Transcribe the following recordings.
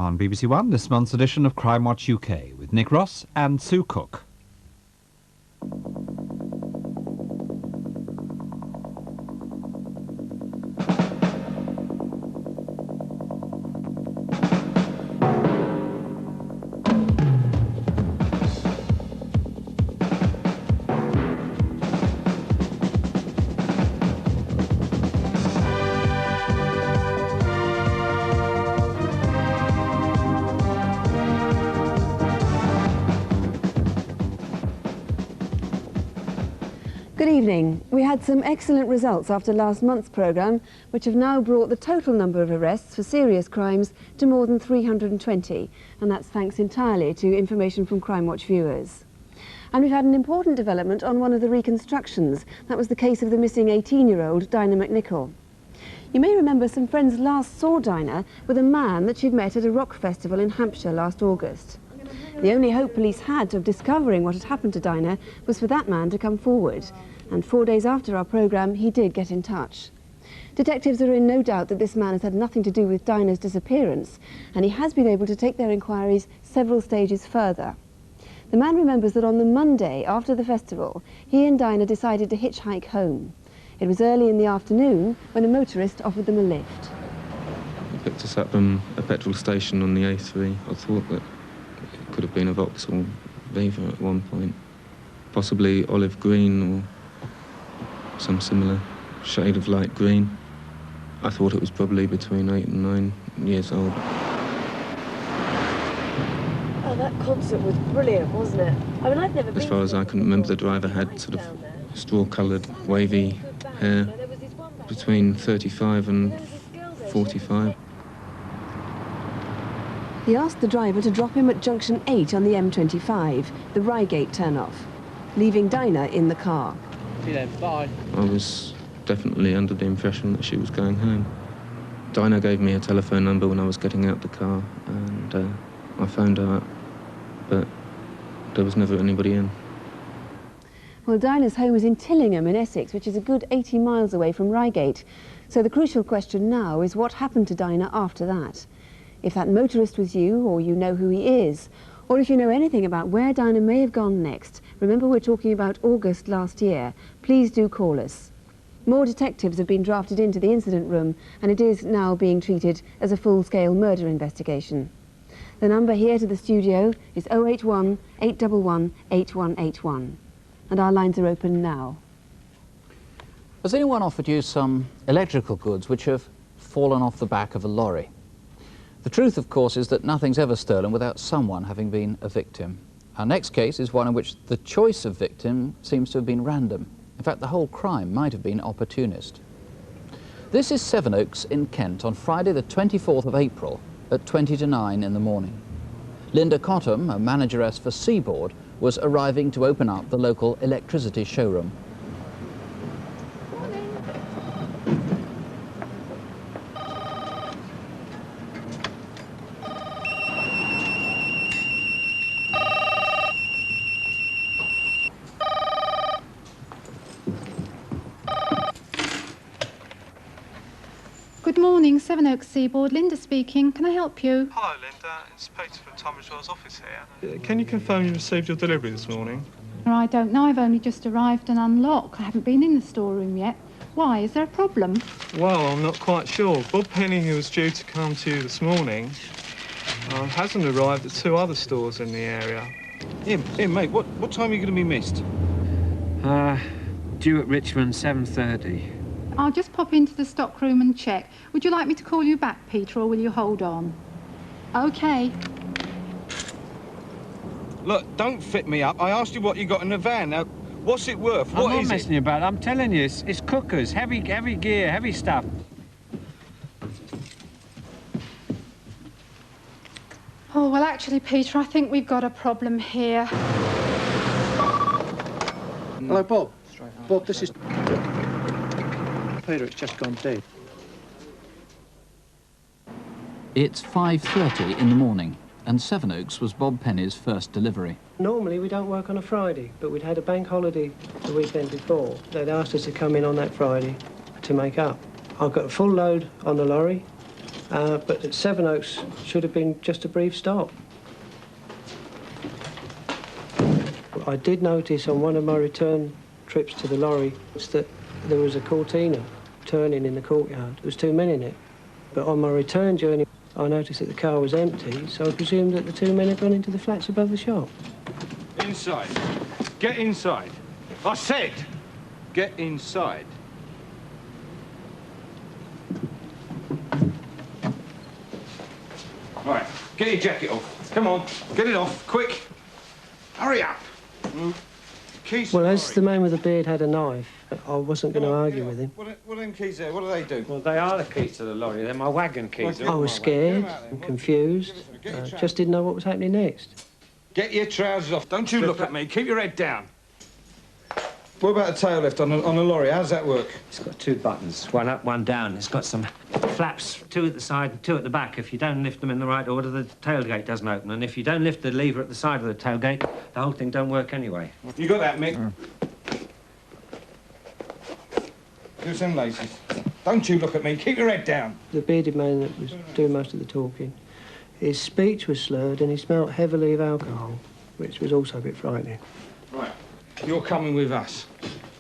On BBC One, this month's edition of Crimewatch UK with Nick Ross and Sue Cook. Good evening. We had some excellent results after last month's programme, which have now brought the total number of arrests for serious crimes to more than 320, and that's thanks entirely to information from Crimewatch viewers. And we've had an important development on one of the reconstructions. That was the case of the missing 18-year-old Dinah McNichol. You may remember some friends last saw Dinah with a man that she'd met at a rock festival in Hampshire last August. The only hope police had of discovering what had happened to Dinah was for that man to come forward. And 4 days after our programme, he did get in touch. Detectives are in no doubt that this man has had nothing to do with Dinah's disappearance, and he has been able to take their inquiries several stages further. The man remembers that on the Monday after the festival, he and Dinah decided to hitchhike home. It was early in the afternoon when a motorist offered them a lift. He picked us up from a petrol station on the A3. I thought that it could have been a Vauxhall Viva at one point, possibly olive green or some similar shade of light green. I thought it was probably between 8 and 9 years old. Oh, that concert was brilliant, wasn't it? I mean, I've never been. As far as I can remember, the driver had sort of straw-coloured, wavy hair, between 35 and 45. He asked the driver to drop him at junction 8 on the M25, the Reigate turn-off, leaving Dinah in the car. See you then, bye. I was definitely under the impression that she was going home. Dinah gave me a telephone number when I was getting out the car, and I phoned her up, but there was never anybody in. Well, Dinah's home is in Tillingham in Essex, which is a good 80 miles away from Reigate. So the crucial question now is what happened to Dinah after that? If that motorist was you, or you know who he is, or if you know anything about where Dinah may have gone next, remember we're talking about August last year, please do call us. More detectives have been drafted into the incident room, and it is now being treated as a full-scale murder investigation. The number here to the studio is 081 811 8181, and our lines are open now. Has anyone offered you some electrical goods which have fallen off the back of a lorry? The truth, of course, is that nothing's ever stolen without someone having been a victim. Our next case is one in which the choice of victim seems to have been random. In fact, the whole crime might have been opportunist. This is Sevenoaks in Kent on Friday the 24th of April at 20 to 9 in the morning. Linda Cottam, a manageress for Seaboard, was arriving to open up the local electricity showroom. Good morning, Sevenoaks Seaboard. Linda speaking. Can I help you? Hello, Linda. It's Peter from Thomas Well's office here. Can you confirm you received your delivery this morning? I don't know. I've only just arrived and unlocked. I haven't been in the storeroom yet. Why? Is there a problem? Well, I'm not quite sure. Bob Penny, who was due to come to you this morning, hasn't arrived at 2 other stores in the area. Hey, mate, what time are you going to be missed? Due at Richmond, 7:30. I'll just pop into the stockroom and check. Would you like me to call you back, Peter, or will you hold on? OK. Look, don't fit me up. I asked you what you got in the van. Now, what's it worth? What is it? I'm not messing you about. I'm telling you, it's cookers, heavy gear, heavy stuff. Oh, well, actually, Peter, I think we've got a problem here. Hello, Bob. Bob, this is... Peter, it's just gone dead. It's 5:30 in the morning, and Sevenoaks was Bob Penny's first delivery. Normally we don't work on a Friday, but we'd had a bank holiday the weekend before. They'd asked us to come in on that Friday to make up. I've got a full load on the lorry, but at Sevenoaks should have been just a brief stop. I did notice on one of my return trips to the lorry that there was a Cortina turning in the courtyard. There was 2 men in it. But on my return journey, I noticed that the car was empty, so I presumed that the 2 men had gone into the flats above the shop. Inside. Get inside. I said, get inside. Right, get your jacket off. Come on, get it off, quick. Hurry up. Keys. Well, as the man with the beard had a knife, I wasn't going to argue with him. What are them keys there? What do they do? Well, they are the keys to the lorry. They're my wagon keys. I was scared and confused. Just didn't know what was happening next. Get your trousers off. Don't you look at me. Keep your head down. What about a tail lift on a lorry? How does that work? It's got 2 buttons, one up, one down. It's got some flaps, 2 at the side and 2 at the back. If you don't lift them in the right order, the tailgate doesn't open. And if you don't lift the lever at the side of the tailgate, the whole thing don't work anyway. You got that, Mick? Do some laces. Don't you look at me. Keep your head down. The bearded man that was doing most of the talking, his speech was slurred and he smelt heavily of alcohol, which was also a bit frightening. Right. You're coming with us.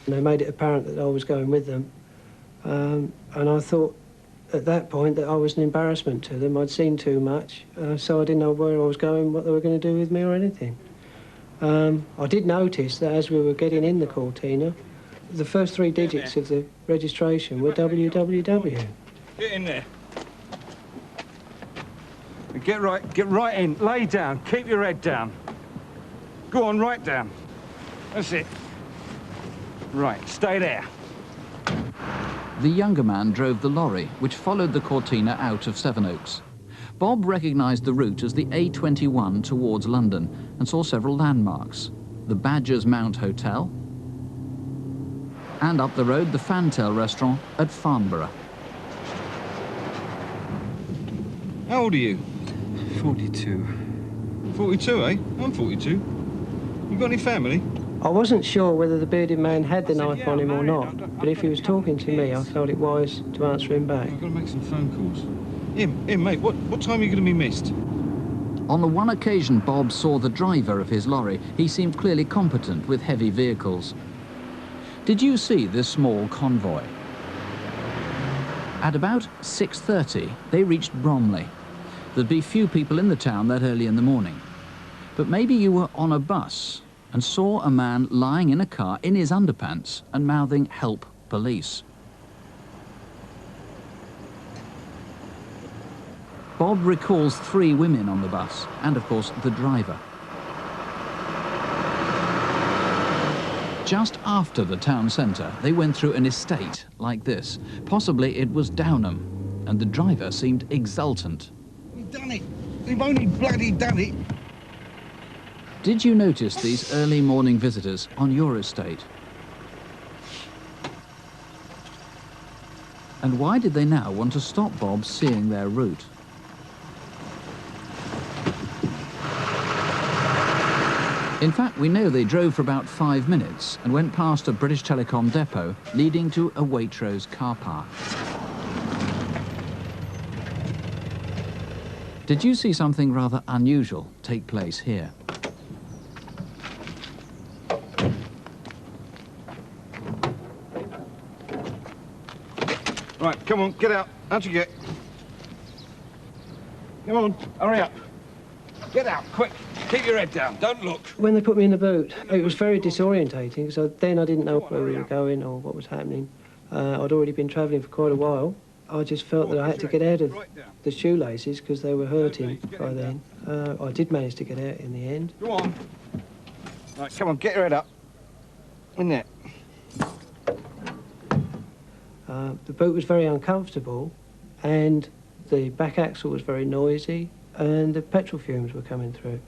And they made it apparent that I was going with them. And I thought at that point that I was an embarrassment to them. I'd seen too much, so I didn't know where I was going, what they were going to do with me or anything. I did notice that as we were getting in the Cortina, the first 3 digits of the registration were WWW. Get in there. Get right in. Lay down. Keep your head down. Go on, right down. That's it. Right, stay there. The younger man drove the lorry, which followed the Cortina out of Sevenoaks. Bob recognised the route as the A21 towards London and saw several landmarks. The Badger's Mount Hotel, and up the road, the Fantail restaurant at Farnborough. How old are you? 42. 42, eh? I'm 42. You got any family? I wasn't sure whether the bearded man had the knife on him or not, but if he was talking to me, I felt it wise to answer him back. I've got to make some phone calls. Im, mate, what time are you going to be missed? On the one occasion Bob saw the driver of his lorry, he seemed clearly competent with heavy vehicles. Did you see this small convoy? At about 6:30, they reached Bromley. There'd be few people in the town that early in the morning. But maybe you were on a bus and saw a man lying in a car in his underpants and mouthing "Help, police." Bob recalls 3 women on the bus and, of course, the driver. Just after the town centre, they went through an estate like this. Possibly it was Downham, and the driver seemed exultant. We've done it. We've only bloody done it. Did you notice these early morning visitors on your estate? And why did they now want to stop Bob seeing their route? In fact, we know they drove for about 5 minutes and went past a British Telecom depot leading to a Waitrose car park. Did you see something rather unusual take place here? Right, come on, get out. How'd you get? Come on, hurry up. Get out, quick. Keep your head down, don't look. When they put me in the boot, it was very disorientating, because then I didn't know where we were going or what was happening. I'd already been travelling for quite a while. I just felt that I had to get out of the shoelaces because they were hurting by then. I did manage to get out in the end. Go on. Right, come on, get your head up. In there. The boot was very uncomfortable, and the back axle was very noisy, and the petrol fumes were coming through.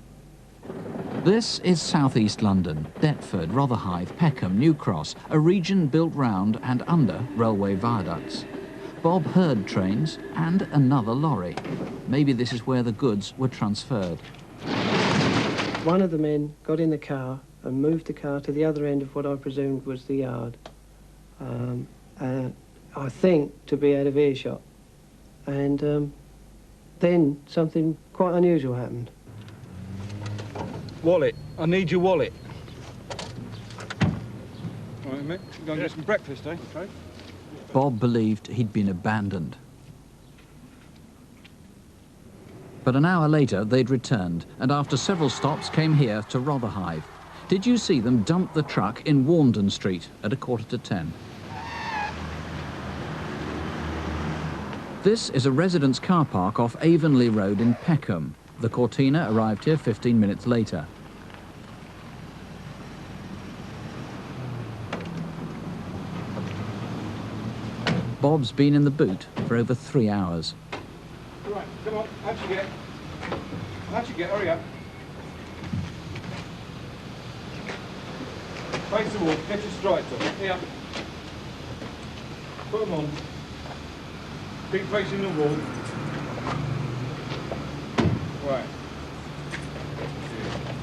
This is southeast London, Deptford, Rotherhithe, Peckham, New Cross, a region built round and under railway viaducts. Bob heard trains and another lorry. Maybe this is where the goods were transferred. One of the men got in the car and moved the car to the other end of what I presumed was the yard. I think to be out of earshot. And then something quite unusual happened. Wallet. I need your wallet. All right, mate. Go and get some breakfast, eh? Okay. Bob believed he'd been abandoned. But an hour later, they'd returned, and after several stops came here to Rotherhithe. Did you see them dump the truck in Warndon Street at 9:45? This is a residence car park off Avonlea Road in Peckham. The Cortina arrived here 15 minutes later. Bob's been in the boot for over 3 hours. Right, come on, out you get. Out you get, hurry up. Face the wall, get your stripes on. Here. Put them on. Keep facing the wall. Right.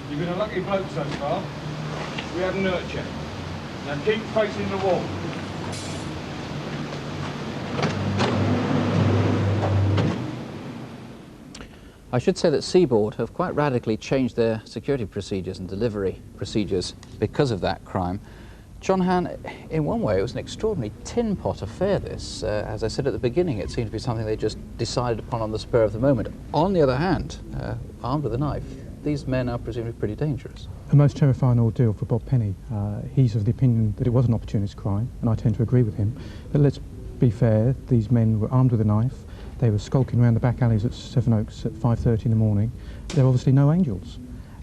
You've been a lucky bloke so far. We had nurture. Now keep facing the wall. I should say that Seaboard have quite radically changed their security procedures and delivery procedures because of that crime. John Han, in one way, it was an extraordinary tin pot affair, this. As I said at the beginning, it seemed to be something they just decided upon on the spur of the moment. On the other hand, armed with a knife, these men are presumably pretty dangerous. A most terrifying ordeal for Bob Penny. He's of the opinion that it was an opportunist crime, and I tend to agree with him. But let's be fair, these men were armed with a knife. They were skulking around the back alleys at Sevenoaks at 5:30 in the morning. They're obviously no angels.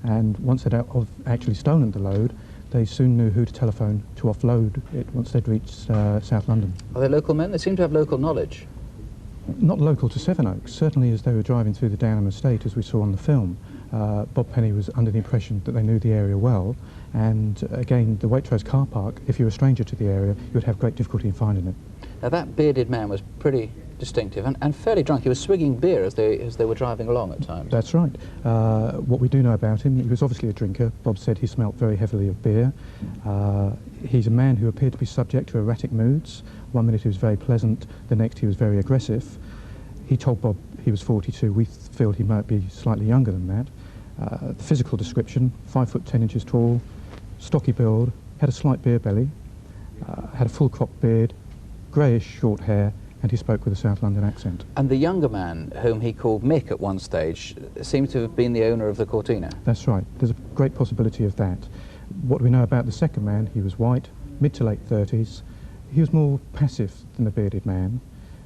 And once they'd actually stolen the load, they soon knew who to telephone to offload it once they'd reached South London. Are they local men? They seem to have local knowledge. Not local to Sevenoaks, certainly as they were driving through the Downham estate, as we saw on the film. Bob Penny was under the impression that they knew the area well, and again, the Waitrose car park, if you're a stranger to the area, you would have great difficulty in finding it. Now that bearded man was pretty distinctive and fairly drunk. He was swigging beer as they were driving along at times. That's right. What we do know about him, he was obviously a drinker. Bob said he smelt very heavily of beer. He's a man who appeared to be subject to erratic moods. One minute he was very pleasant, the next he was very aggressive. He told Bob he was 42. We feel he might be slightly younger than that. The physical description, 5 foot 10 inches tall, stocky build, had a slight beer belly, had a full cropped beard, greyish short hair, and he spoke with a South London accent. And the younger man, whom he called Mick at one stage, seems to have been the owner of the Cortina. That's right. There's a great possibility of that. What we know about the second man, he was white, mid to late 30s. He was more passive than the bearded man,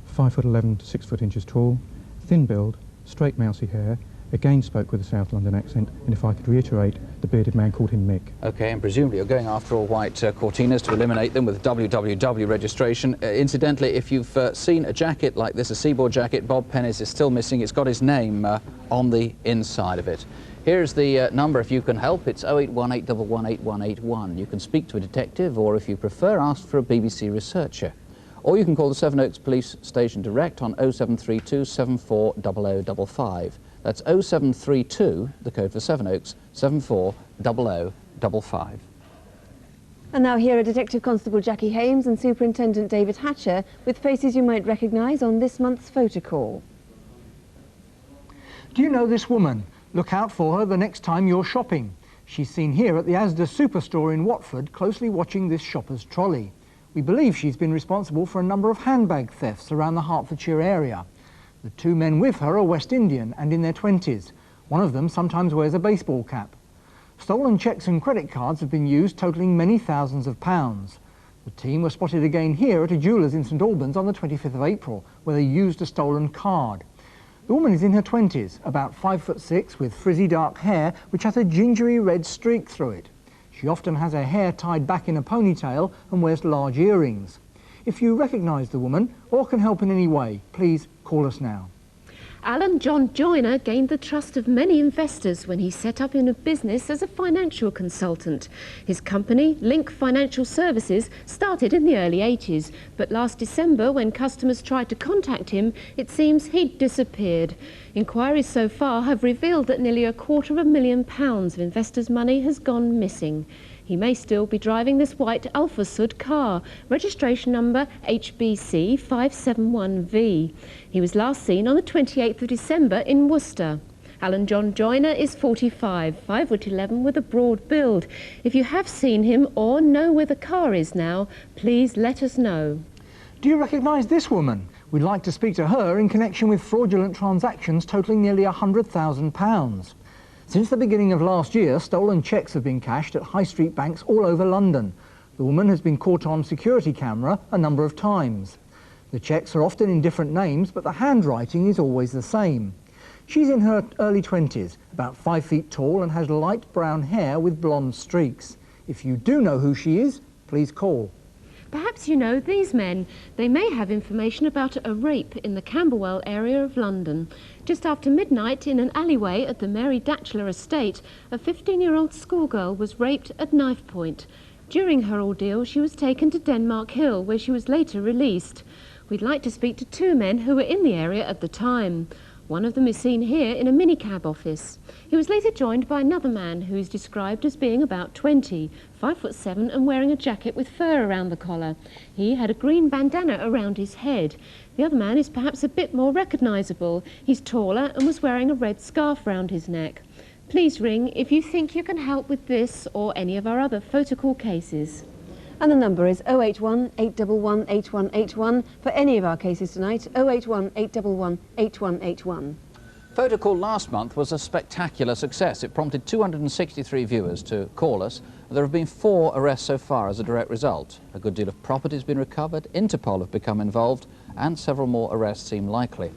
5 foot 11 to 6 foot inches tall, thin build, straight mousy hair, again spoke with a South London accent, and if I could reiterate, the bearded man called him Mick. OK, and presumably you're going after all white Cortinas to eliminate them with WWW registration. Incidentally, if you've seen a jacket like this, a Seaboard jacket, Bob Penny's is still missing. It's got his name on the inside of it. Here's the number if you can help. It's 0818 118 181. You can speak to a detective, or if you prefer, ask for a BBC researcher. Or you can call the Sevenoaks Police Station direct on 0732 74 0055. That's 0732, the code for Sevenoaks, 74 0055. And now here are Detective Constable Jackie Hames and Superintendent David Hatcher with faces you might recognise on this month's photo call. Do you know this woman? Look out for her the next time you're shopping. She's seen here at the Asda Superstore in Watford, closely watching this shopper's trolley. We believe she's been responsible for a number of handbag thefts around the Hertfordshire area. The two men with her are West Indian and in their 20s. One of them sometimes wears a baseball cap. Stolen cheques and credit cards have been used, totalling many thousands of pounds. The team were spotted again here at a jeweller's in St Albans on the 25th of April, where they used a stolen card. The woman is in her 20s, about 5'6", with frizzy dark hair, which has a gingery red streak through it. She often has her hair tied back in a ponytail and wears large earrings. If you recognise the woman or can help in any way, please call us now. Alan John Joyner gained the trust of many investors when he set up in a business as a financial consultant. His company, Link Financial Services, started in the early 80s, but last December, when customers tried to contact him, it seems he'd disappeared. Inquiries so far have revealed that nearly £250,000 of investors' money has gone missing. He may still be driving this white Alfa Sud car, registration number HBC 571V. He was last seen on the 28th of December in Worcester. Alan John Joyner is 45, 5'11" with a broad build. If you have seen him or know where the car is now, please let us know. Do you recognise this woman? We'd like to speak to her in connection with fraudulent transactions totalling nearly £100,000. Since the beginning of last year, stolen cheques have been cashed at high street banks all over London. The woman has been caught on security camera a number of times. The cheques are often in different names, but the handwriting is always the same. She's in her early 20s, about 5 feet tall, and has light brown hair with blonde streaks. If you do know who she is, please call. Perhaps you know these men. They may have information about a rape in the Camberwell area of London. Just after midnight, in an alleyway at the Mary Datchler estate, a 15-year-old schoolgirl was raped at knife point. During her ordeal, she was taken to Denmark Hill, where she was later released. We'd like to speak to 2 men who were in the area at the time. One of them is seen here in a minicab office. He was later joined by another man who is described as being about 20, 5'7" and wearing a jacket with fur around the collar. He had a green bandana around his head. The other man is perhaps a bit more recognisable. He's taller and was wearing a red scarf round his neck. Please ring if you think you can help with this or any of our other photocall cases. And the number is 081 811 8181 for any of our cases tonight, 081 811 8181. Photocall last month was a spectacular success. It prompted 263 viewers to call us. There have been 4 arrests so far as a direct result. A good deal of property has been recovered, Interpol have become involved, and several more arrests seem likely.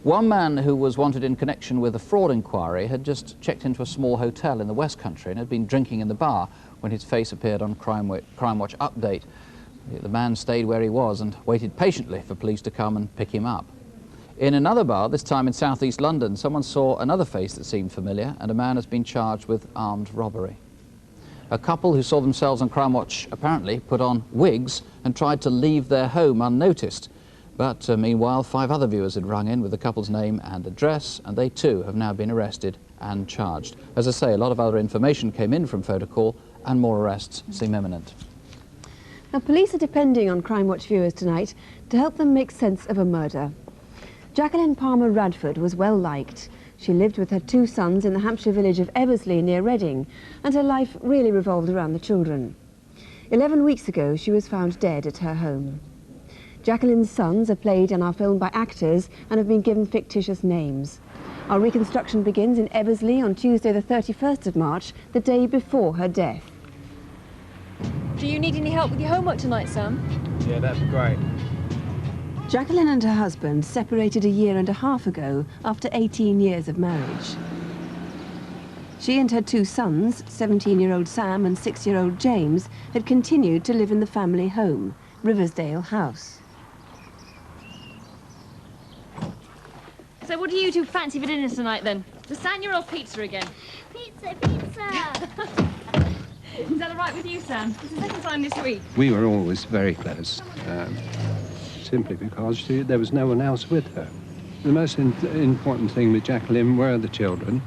One man who was wanted in connection with a fraud inquiry had just checked into a small hotel in the West Country and had been drinking in the bar when his face appeared on Crimewatch Update. The man stayed where he was and waited patiently for police to come and pick him up. In another bar, this time in southeast London, someone saw another face that seemed familiar, and a man has been charged with armed robbery. A couple who saw themselves on Crimewatch apparently put on wigs and tried to leave their home unnoticed. But meanwhile, 5 other viewers had rung in with the couple's name and address, and they too have now been arrested and charged. As I say, a lot of other information came in from Photocall, and more arrests seem imminent. Now, police are depending on Crimewatch viewers tonight to help them make sense of a murder. Jacqueline Palmer-Radford was well liked. She lived with her 2 sons in the Hampshire village of Eversley near Reading, and her life really revolved around the children. 11 weeks ago, she was found dead at her home. Jacqueline's sons are played in our film by actors and have been given fictitious names. Our reconstruction begins in Eversley on Tuesday the 31st of March, the day before her death. Do you need any help with your homework tonight, Sam? Yeah, that'd be great. Jacqueline and her husband separated a year and a half ago after 18 years of marriage. She and her 2 sons, 17-year-old Sam and 6-year-old James, had continued to live in the family home, Riversdale House. So what do you 2 fancy for dinner tonight, then? Lasagna or pizza again? Pizza, pizza! Is that all right with you, Sam? It's the second time this week. We were always very close, simply because there was no one else with her. The most important thing with Jacqueline were the children.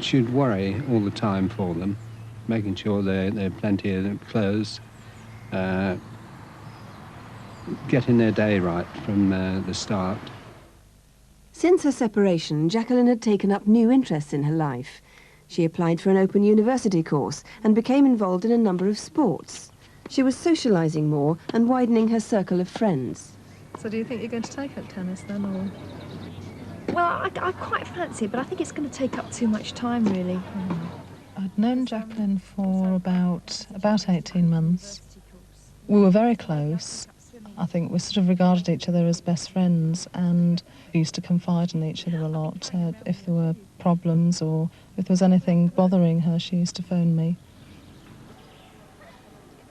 She'd worry all the time for them, making sure they had plenty of clothes, getting their day right from the start. Since her separation, Jacqueline had taken up new interests in her life. She applied for an open university course and became involved in a number of sports. She was socialising more and widening her circle of friends. So do you think you're going to take up tennis then, or...? Well, I quite fancy it, but I think it's going to take up too much time, really. I'd known Jacqueline for about 18 months. We were very close. I think we sort of regarded each other as best friends, and we used to confide in each other a lot. If there were problems or if there was anything bothering her, she used to phone me.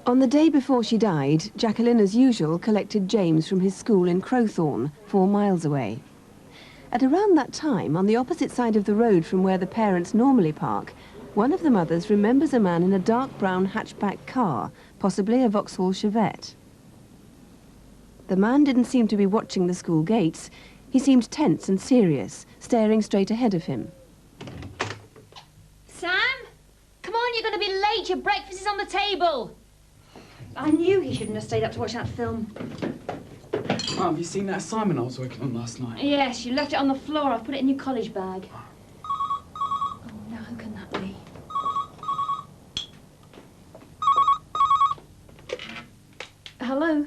On the day before she died, Jacqueline, as usual, collected James from his school in Crowthorne, 4 miles away. At around that time, on the opposite side of the road from where the parents normally park, one of the mothers remembers a man in a dark brown hatchback car, possibly a Vauxhall Chevette. The man didn't seem to be watching the school gates. He seemed tense and serious, staring straight ahead of him. Sam? Come on, you're going to be late. Your breakfast is on the table. I knew he shouldn't have stayed up to watch that film. Oh, have you seen that assignment I was working on last night? Yes, you left it on the floor. I've put it in your college bag. Oh, now who can that be? Hello?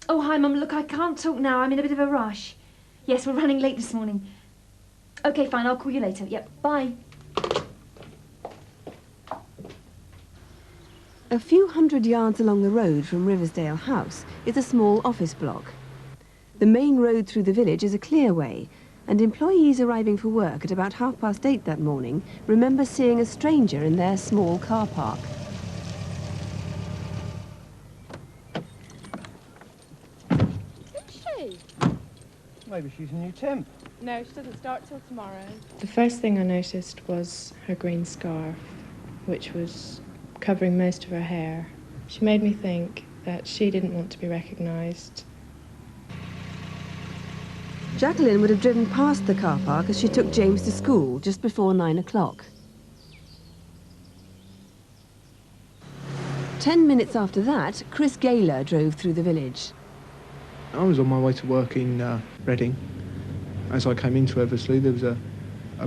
Oh, hi, Mum. Look, I can't talk now. I'm in a bit of a rush. Yes, we're running late this morning. OK, fine. I'll call you later. Yep, bye. A few hundred yards along the road from Riversdale House is a small office block. The main road through the village is a clear way, and employees arriving for work at about 8:30 that morning remember seeing a stranger in their small car park. Who's she? Maybe she's a new temp. No, she doesn't start till tomorrow. The first thing I noticed was her green scarf, which was covering most of her hair. She made me think that she didn't want to be recognised. Jacqueline would have driven past the car park as she took James to school just before 9 o'clock. 10 minutes after that, Chris Gaylor drove through the village. I was on my way to work in Reading. As I came into Eversley, there was a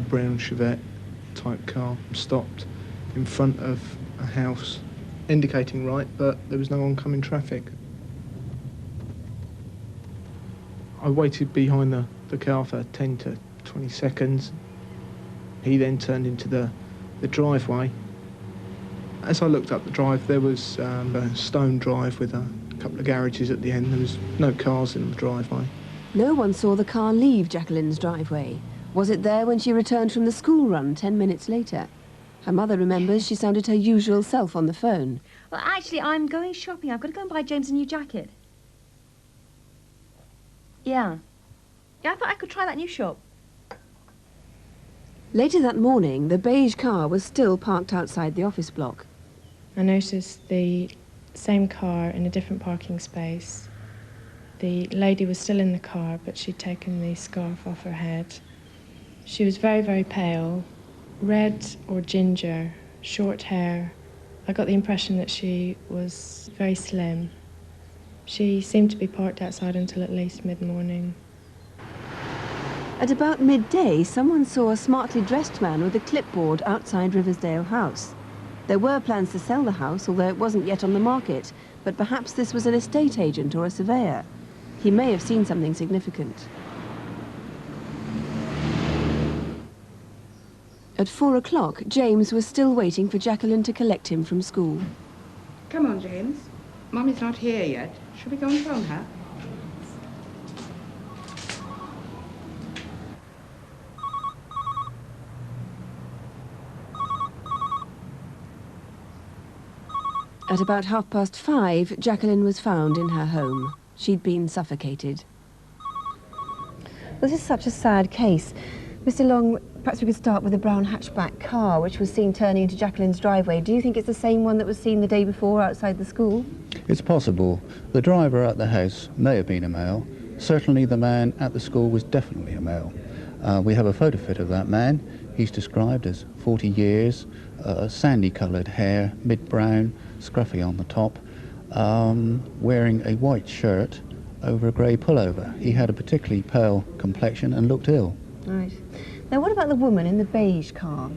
brown Chevette type car stopped in front of a house, indicating right, but there was no oncoming traffic. I waited behind the car for 10 to 20 seconds. He then turned into the driveway. As I looked up the drive, there was a stone drive with a couple of garages at the end. There was no cars in the driveway. No one saw the car leave Jacqueline's driveway. Was it there when she returned from the school run 10 minutes later? Her mother remembers she sounded her usual self on the phone. Well, actually, I'm going shopping. I've got to go and buy James a new jacket. Yeah. Yeah, I thought I could try that new shop. Later that morning, the beige car was still parked outside the office block. I noticed the same car in a different parking space. The lady was still in the car, but she'd taken the scarf off her head. She was very, very pale, red or ginger, short hair. I got the impression that she was very slim. She seemed to be parked outside until at least mid-morning. At about midday, someone saw a smartly dressed man with a clipboard outside Riversdale House. There were plans to sell the house, although it wasn't yet on the market, but perhaps this was an estate agent or a surveyor. He may have seen something significant. At 4 o'clock, James was still waiting for Jacqueline to collect him from school. Come on, James. Mummy's not here yet. Shall we go and phone her? At about 5:30, Jacqueline was found in her home. She'd been suffocated. This is such a sad case. Mr. Long, perhaps we could start with the brown hatchback car, which was seen turning into Jacqueline's driveway. Do you think it's the same one that was seen the day before outside the school? It's possible. The driver at the house may have been a male. Certainly the man at the school was definitely a male. We have a photo fit of that man. He's described as 40 years, sandy-coloured hair, mid-brown, scruffy on the top, wearing a white shirt over a grey pullover. He had a particularly pale complexion and looked ill. Right. Now, what about the woman in the beige car?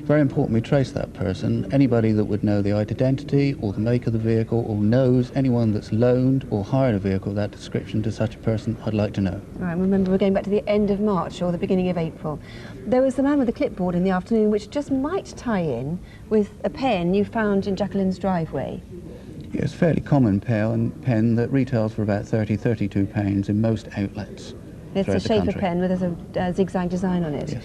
Very important we trace that person. Anybody that would know the identity or the make of the vehicle or knows anyone that's loaned or hired a vehicle of that description to such a person, I'd like to know. Right, remember we're going back to the end of March or the beginning of April. There was the man with the clipboard in the afternoon, which just might tie in with a pen you found in Jacqueline's driveway. Yes, fairly common pen that retails for about £32 in most outlets. It's a shaper pen with a zigzag design on it. Yes.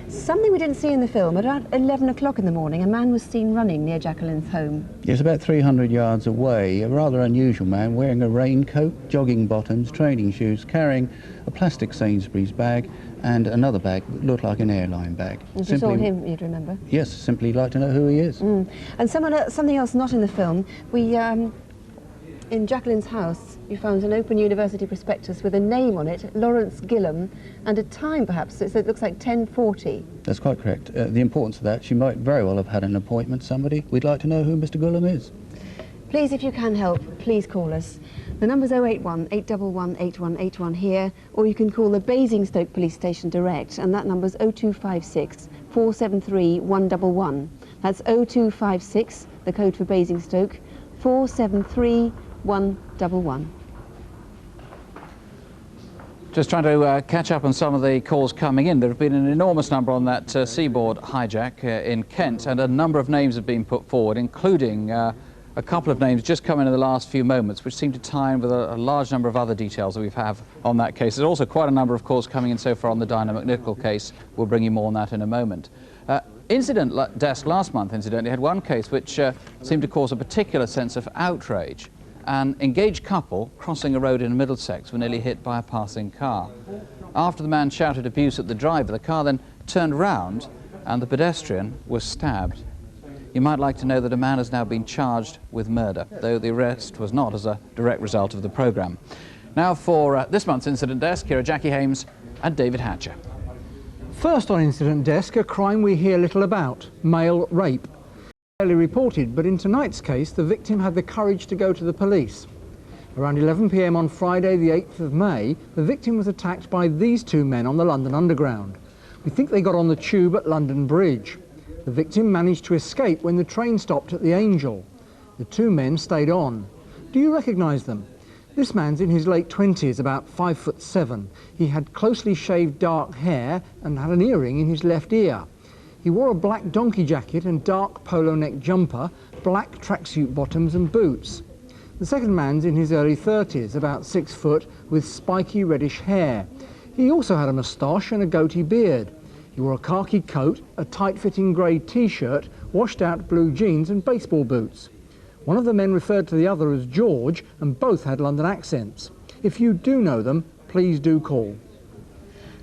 Something we didn't see in the film, at around 11 o'clock in the morning, a man was seen running near Jacqueline's home. Yes, about 300 yards away, a rather unusual man wearing a raincoat, jogging bottoms, training shoes, carrying a plastic Sainsbury's bag and another bag that looked like an airline bag. If you saw him, you'd remember? Yes, simply like to know who he is. And something else not in the film, we In Jacqueline's house, you found an open university prospectus with a name on it, Lawrence Gillam, and a time perhaps, so it looks like 10:40. That's quite correct. The importance of that, she might very well have had an appointment with somebody. We'd like to know who Mr. Gillam is. Please, if you can help, please call us. The number's 081 811 8181 here, or you can call the Basingstoke Police Station direct, and that number's 0256 473 111. That's 0256, the code for Basingstoke, 473 111. Just trying to catch up on some of the calls coming in. There have been an enormous number on that seaboard hijack in Kent, and a number of names have been put forward, including a couple of names just come in the last few moments, which seem to tie in with a large number of other details that we have on that case. There's also quite a number of calls coming in so far on the Dinah McNichol case. We'll bring you more on that in a moment. Incident desk last month, incidentally, had one case which seemed to cause a particular sense of outrage. An engaged couple crossing a road in Middlesex were nearly hit by a passing car. After the man shouted abuse at the driver, the car then turned round and the pedestrian was stabbed. You might like to know that a man has now been charged with murder, though the arrest was not as a direct result of the programme. Now for this month's Incident Desk, here are Jackie Hames and David Hatcher. First on Incident Desk, a crime we hear little about, male rape. Barely reported, but in tonight's case, the victim had the courage to go to the police. Around 11 p.m. on Friday, the 8th of May, the victim was attacked by these two men on the London Underground. We think they got on the tube at London Bridge. The victim managed to escape when the train stopped at the Angel. The two men stayed on. Do you recognise them? This man's in his late 20s, about 5'7". He had closely shaved dark hair and had an earring in his left ear. He wore a black donkey jacket and dark polo neck jumper, black tracksuit bottoms and boots. The second man's in his early 30s, about 6 foot, with spiky reddish hair. He also had a moustache and a goatee beard. He wore a khaki coat, a tight-fitting grey T-shirt, washed-out blue jeans and baseball boots. One of the men referred to the other as George, and both had London accents. If you do know them, please do call.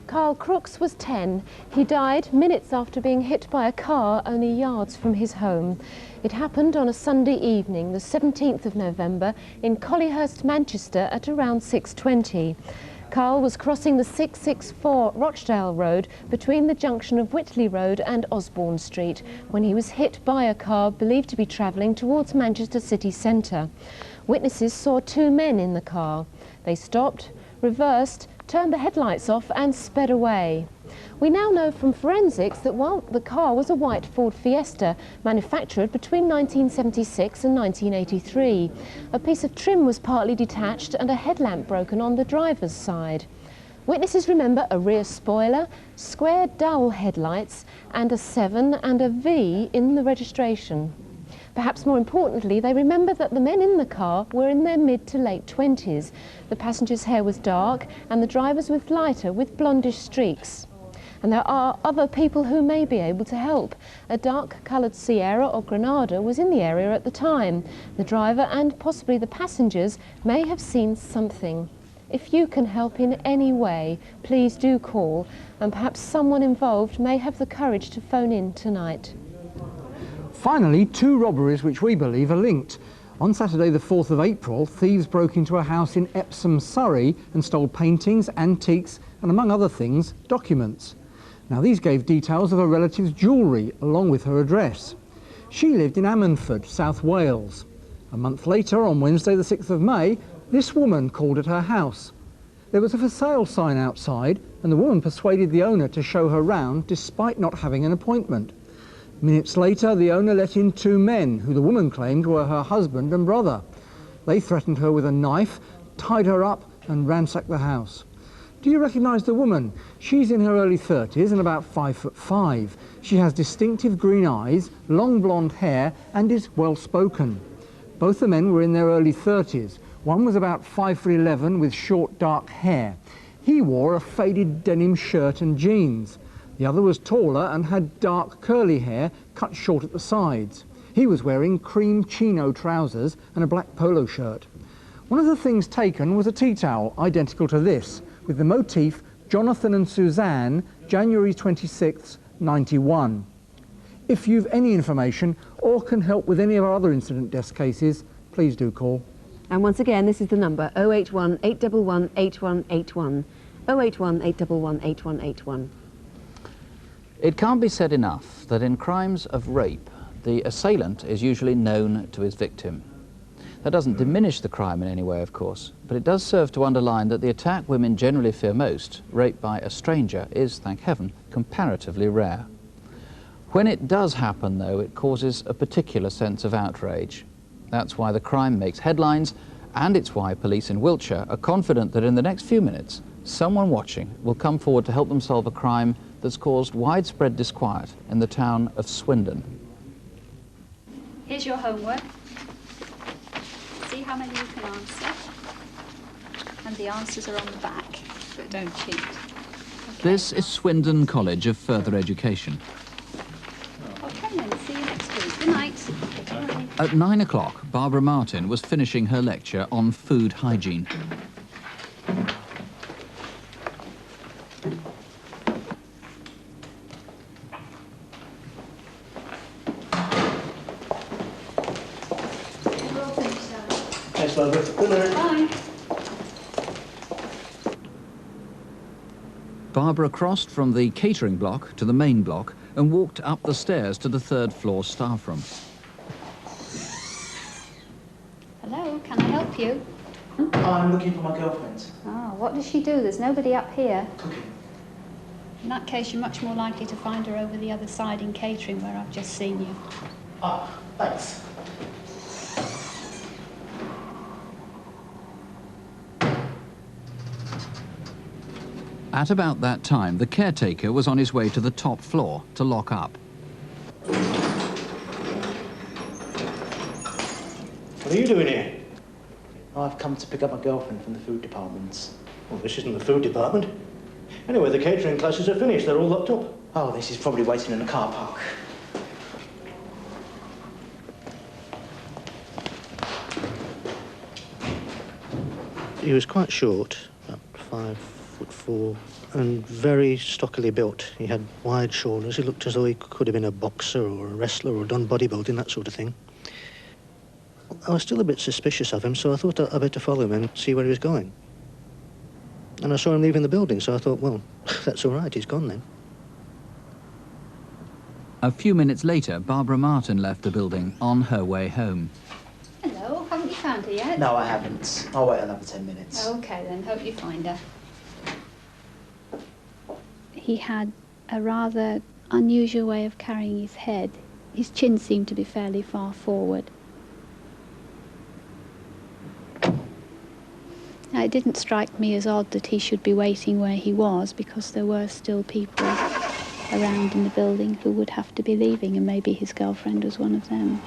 Carl Crooks was 10. He died minutes after being hit by a car only yards from his home. It happened on a Sunday evening, the 17th of November, in Collyhurst, Manchester, at around 6:20. Carl was crossing the 664 Rochdale Road between the junction of Whitley Road and Osborne Street when he was hit by a car believed to be travelling towards Manchester city centre. Witnesses saw two men in the car. They stopped, reversed, turned the headlights off and sped away. We now know from forensics that while the car was a white Ford Fiesta manufactured between 1976 and 1983, a piece of trim was partly detached and a headlamp broken on the driver's side. Witnesses remember a rear spoiler, square dowel headlights and a 7 and a V in the registration. Perhaps more importantly, they remember that the men in the car were in their mid to late 20s. The passenger's hair was dark and the driver's was lighter with blondish streaks. And there are other people who may be able to help. A dark-coloured Sierra or Granada was in the area at the time. The driver and possibly the passengers may have seen something. If you can help in any way, please do call, and perhaps someone involved may have the courage to phone in tonight. Finally, two robberies which we believe are linked. On Saturday the 4th of April, thieves broke into a house in Epsom, Surrey and stole paintings, antiques and, among other things, documents. Now these gave details of a relative's jewellery along with her address. She lived in Ammanford, South Wales. A month later, on Wednesday the 6th of May, this woman called at her house. There was a for sale sign outside and the woman persuaded the owner to show her round despite not having an appointment. Minutes later, the owner let in two men, who the woman claimed were her husband and brother. They threatened her with a knife, tied her up and ransacked the house. Do you recognise the woman? She's in her early 30s and about 5'5". She has distinctive green eyes, long blonde hair and is well spoken. Both the men were in their early 30s. One was about 5'11" with short dark hair. He wore a faded denim shirt and jeans. The other was taller and had dark curly hair cut short at the sides. He was wearing cream chino trousers and a black polo shirt. One of the things taken was a tea towel identical to this, with the motif Jonathan and Suzanne, January 26, 91. If you've any information or can help with any of our other incident desk cases, please do call. And once again, this is the number 081 811 8181. 081 811 8181. It can't be said enough that in crimes of rape, the assailant is usually known to his victim. That doesn't diminish the crime in any way, of course, but it does serve to underline that the attack women generally fear most, rape by a stranger, is, thank heaven, comparatively rare. When it does happen, though, it causes a particular sense of outrage. That's why the crime makes headlines, and it's why police in Wiltshire are confident that in the next few minutes, someone watching will come forward to help them solve a crime that's caused widespread disquiet in the town of Swindon. Here's your homework. See how many you can answer. And the answers are on the back, but don't cheat. This is Swindon College of Further Education. Okay then, see you next week. Good night. At 9 o'clock, Barbara Martin was finishing her lecture on food hygiene. Thanks, Barbara. Good night. Bye. Barbara crossed from the catering block to the main block and walked up the stairs to the third-floor staff room. Hello, can I help you? I'm looking for my girlfriend. Ah, what does she do? There's nobody up here. Cooking. In that case, you're much more likely to find her over the other side in catering, where I've just seen you. Ah, thanks. At about that time, the caretaker was on his way to the top floor to lock up. What are you doing here? I've come to pick up my girlfriend from the food department. Well, this isn't the food department. Anyway, the catering classes are finished. They're all locked up. Oh, this is probably waiting in the car park. He was quite short, about 5'4", and very stockily built. He had wide shoulders. He looked as though he could have been a boxer or a wrestler or done bodybuilding, that sort of thing. I was still a bit suspicious of him, so I thought I'd better follow him and see where he was going. And I saw him leaving the building, so I thought, well, that's all right, he's gone then. A few minutes later, Barbara Martin left the building on her way home. Hello, haven't you found her yet? No, I haven't. I'll wait another 10 minutes. Okay then, hope you find her. He had a rather unusual way of carrying his head. His chin seemed to be fairly far forward. Now, it didn't strike me as odd that he should be waiting where he was, because there were still people around in the building who would have to be leaving, and maybe his girlfriend was one of them.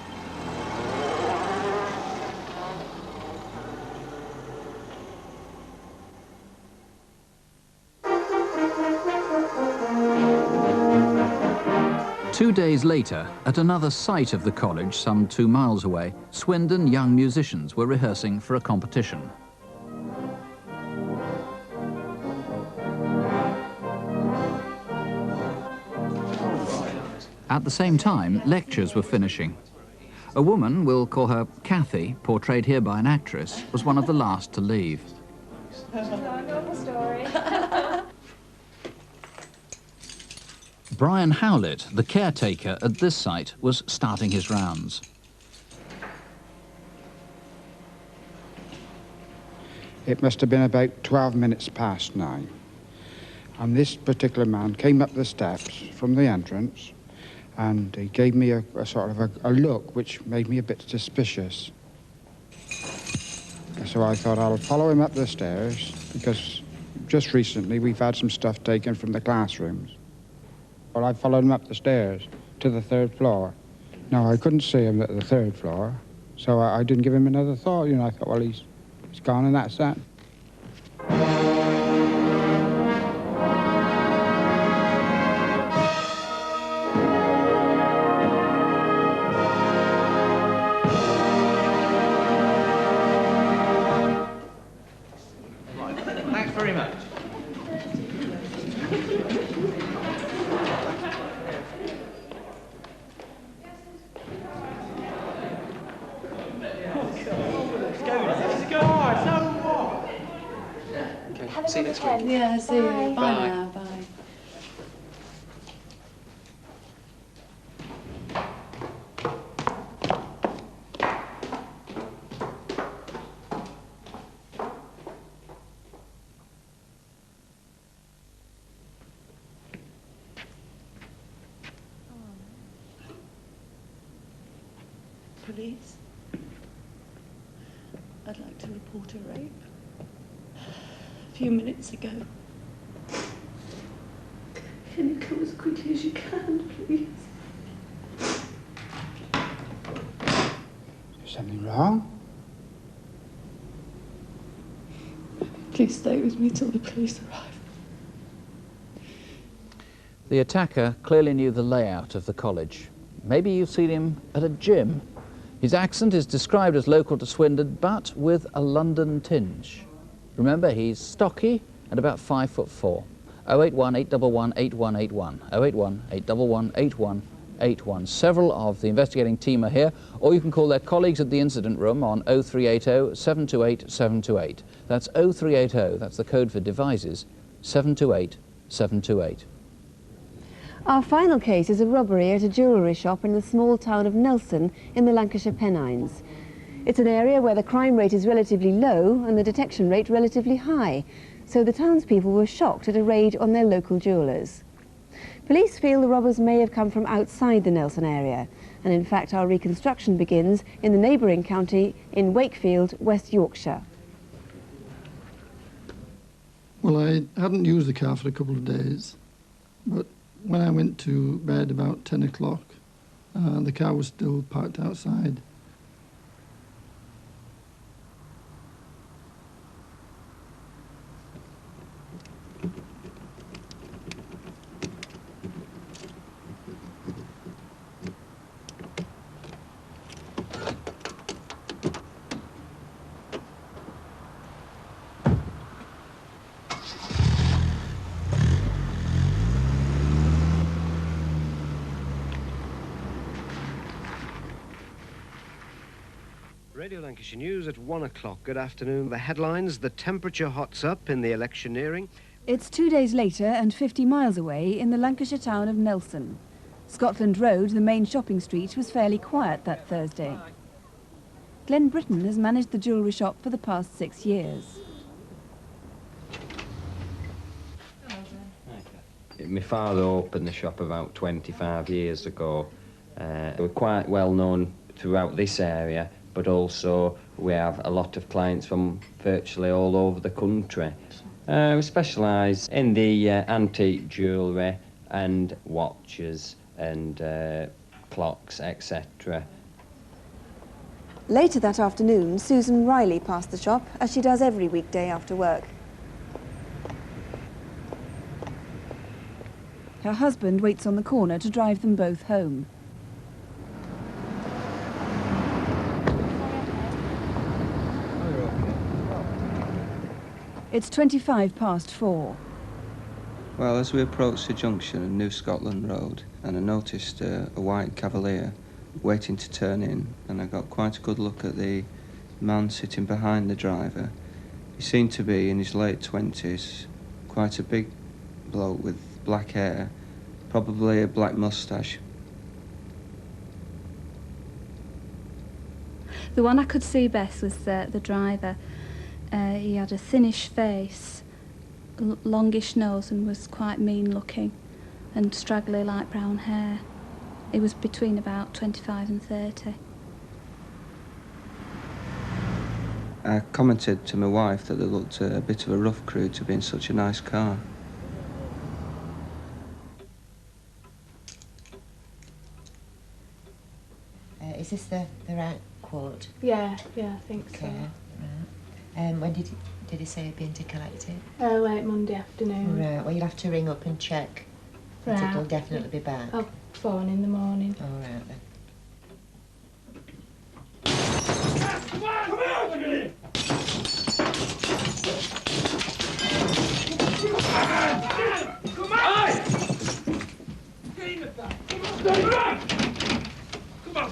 Two days later, at another site of the college, some 2 miles away, Swindon young musicians were rehearsing for a competition. At the same time, lectures were finishing. A woman, we'll call her Kathy, portrayed here by an actress, was one of the last to leave. Normal story. Brian Howlett, the caretaker at this site, was starting his rounds. It must have been about 12 minutes past 9. And this particular man came up the steps from the entrance, and he gave me a sort of a look which made me a bit suspicious. So I thought I'll follow him up the stairs, because just recently we've had some stuff taken from the classrooms. Well, I followed him up the stairs to the 3rd floor. No, I couldn't see him at the 3rd floor, so I didn't give him another thought. You know, I thought, well, he's gone and that's that. Thanks very much. see you next week. Yeah, see you. Bye Bye. now. Bye. Police. I'd like to report a rape. A few minutes ago. Can you come as quickly as you can, please? Is something wrong? Please stay with me till the police arrive. The attacker clearly knew the layout of the college. Maybe you've seen him at a gym. His accent is described as local to Swindon, but with a London tinge. Remember, he's stocky and about 5'4". 081 811 8181. 081 811 8181. Several of the investigating team are here, or you can call their colleagues at the incident room on 0380 728 728. That's 0380, that's the code for devices, 728 728. Our final case is a robbery at a jewellery shop in the small town of Nelson in the Lancashire Pennines. It's an area where the crime rate is relatively low and the detection rate relatively high, so the townspeople were shocked at a raid on their local jewellers. Police feel the robbers may have come from outside the Nelson area, and in fact our reconstruction begins in the neighbouring county in Wakefield, West Yorkshire. Well, I hadn't used the car for a couple of days, but when I went to bed about 10 o'clock, the car was still parked outside. Radio Lancashire News at 1 o'clock. Good afternoon. The headlines: the temperature hots up in the electioneering. It's 2 days later and 50 miles away in the Lancashire town of Nelson. Scotland Road, the main shopping street, was fairly quiet that Thursday. Glenn Britton has managed the jewellery shop for the past 6 years. My father opened the shop about 25 years ago. We're quite well known throughout this area, but also we have a lot of clients from virtually all over the country. We specialise in the antique jewellery and watches and clocks, etc. Later that afternoon, Susan Riley passed the shop, as she does every weekday after work. Her husband waits on the corner to drive them both home. It's 4:25. Well, as we approached the junction of New Scotland Road, and I noticed a white Cavalier waiting to turn in, and I got quite a good look at the man sitting behind the driver. He seemed to be in his late 20s, quite a big bloke with black hair, probably a black moustache. The one I could see best was the driver. He had a thinnish face, longish nose, and was quite mean looking, and straggly light brown hair. He was between about 25 and 30. I commented to my wife that they looked a bit of a rough crew to be in such a nice car. Is this the right quote? Yeah, I think so. Right. When did he say he'd been to collect it? Late Monday afternoon. Right, well, you'll have to ring up and check that Right. it'll definitely be back. I'll phone in the morning. All right, then.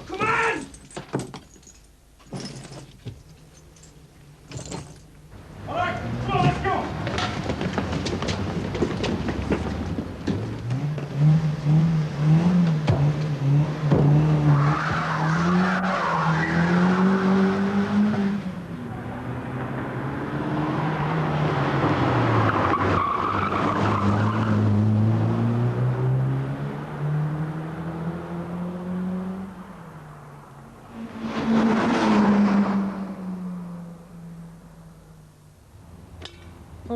Come on! All right, come on, let's go!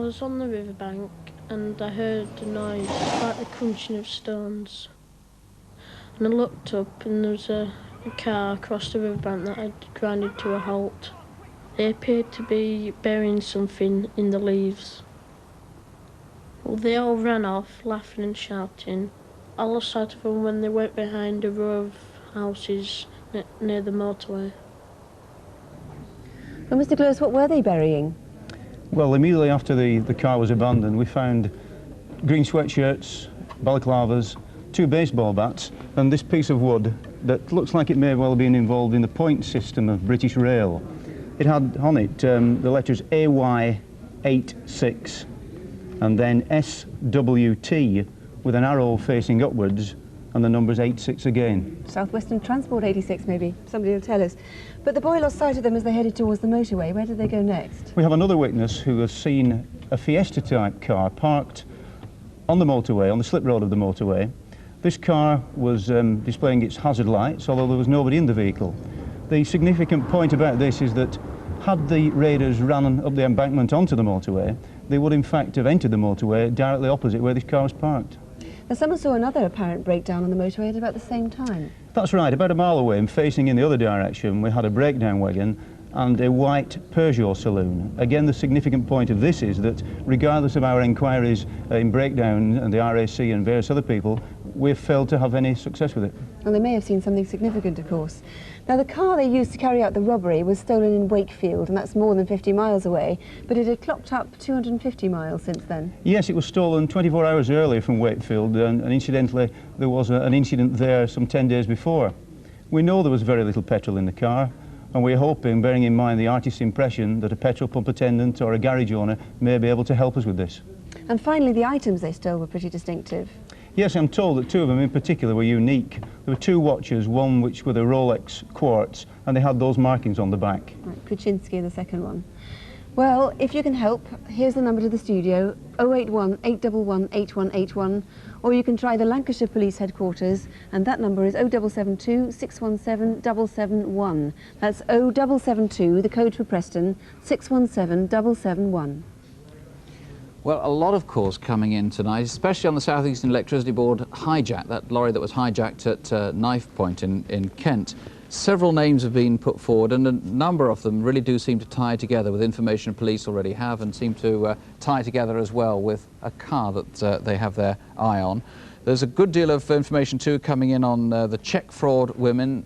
was on the riverbank and I heard a noise like the crunching of stones. And I looked up and there was a car across the riverbank that had grinded to a halt. They appeared to be burying something in the leaves. Well, they all ran off, laughing and shouting. I lost sight of them when they went behind a row of houses near the motorway. Well, Mr. Close, what were they burying? Well, immediately after the car was abandoned, we found green sweatshirts, balaclavas, 2 baseball bats, and this piece of wood that looks like it may well have been involved in the point system of British Rail. It had on it the letters AY86 and then SWT with an arrow facing upwards and the numbers 86 again. Southwestern Transport 86 maybe, somebody will tell us. But the boy lost sight of them as they headed towards the motorway. Where did they go next? We have another witness who has seen a Fiesta type car parked on the motorway, on the slip road of the motorway. This car was displaying its hazard lights, although there was nobody in the vehicle. The significant point about this is that had the raiders run up the embankment onto the motorway, they would in fact have entered the motorway directly opposite where this car was parked. Now, someone saw another apparent breakdown on the motorway at about the same time. That's right, about a mile away and facing in the other direction we had a breakdown wagon and a white Peugeot saloon. Again, the significant point of this is that regardless of our inquiries in breakdown and the RAC and various other people, we've failed to have any success with it. Well, they may have seen something significant, of course. Now, the car they used to carry out the robbery was stolen in Wakefield, and that's more than 50 miles away, but it had clocked up 250 miles since then. Yes, it was stolen 24 hours earlier from Wakefield, and incidentally, there was an incident there some 10 days before. We know there was very little petrol in the car, and we're hoping, bearing in mind the artist's impression, that a petrol pump attendant or a garage owner may be able to help us with this. And finally, the items they stole were pretty distinctive. Yes, I'm told that 2 of them in particular were unique. There were 2 watches, one which were the Rolex quartz, and they had those markings on the back. Right, Kuczynski, the second one. Well, if you can help, here's the number to the studio, 081 811 8181, or you can try the Lancashire Police Headquarters, and that number is 0772 617 771. That's 0772, the code for Preston, 617 771. Well, a lot of calls coming in tonight, especially on the South Eastern Electricity Board hijack, that lorry that was hijacked at Knife Point in Kent. Several names have been put forward, and a number of them really do seem to tie together with information police already have, and seem to tie together as well with a car that they have their eye on. There's a good deal of information too coming in on the cheque fraud woman.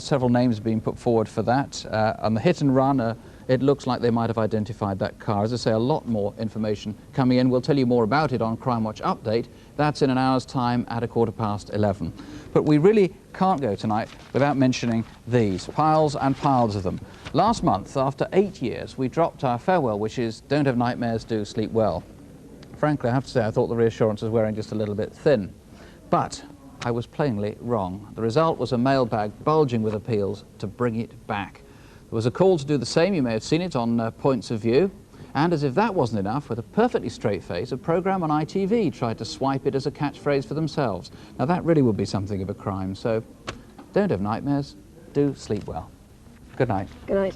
Several names have been put forward for that. On the hit and run, it looks like they might have identified that car. As I say, a lot more information coming in. We'll tell you more about it on Crimewatch Update. That's in an hour's time at 11:15. But we really can't go tonight without mentioning these, piles and piles of them. Last month, after 8 years, we dropped our farewell wishes, don't have nightmares, do sleep well. Frankly, I have to say, I thought the reassurance was wearing just a little bit thin. But I was plainly wrong. The result was a mailbag bulging with appeals to bring it back. There was a call to do the same. You may have seen it on Points of View. And as if that wasn't enough, with a perfectly straight face, a programme on ITV tried to swipe it as a catchphrase for themselves. Now that really would be something of a crime, so don't have nightmares, do sleep well. Good night. Good night.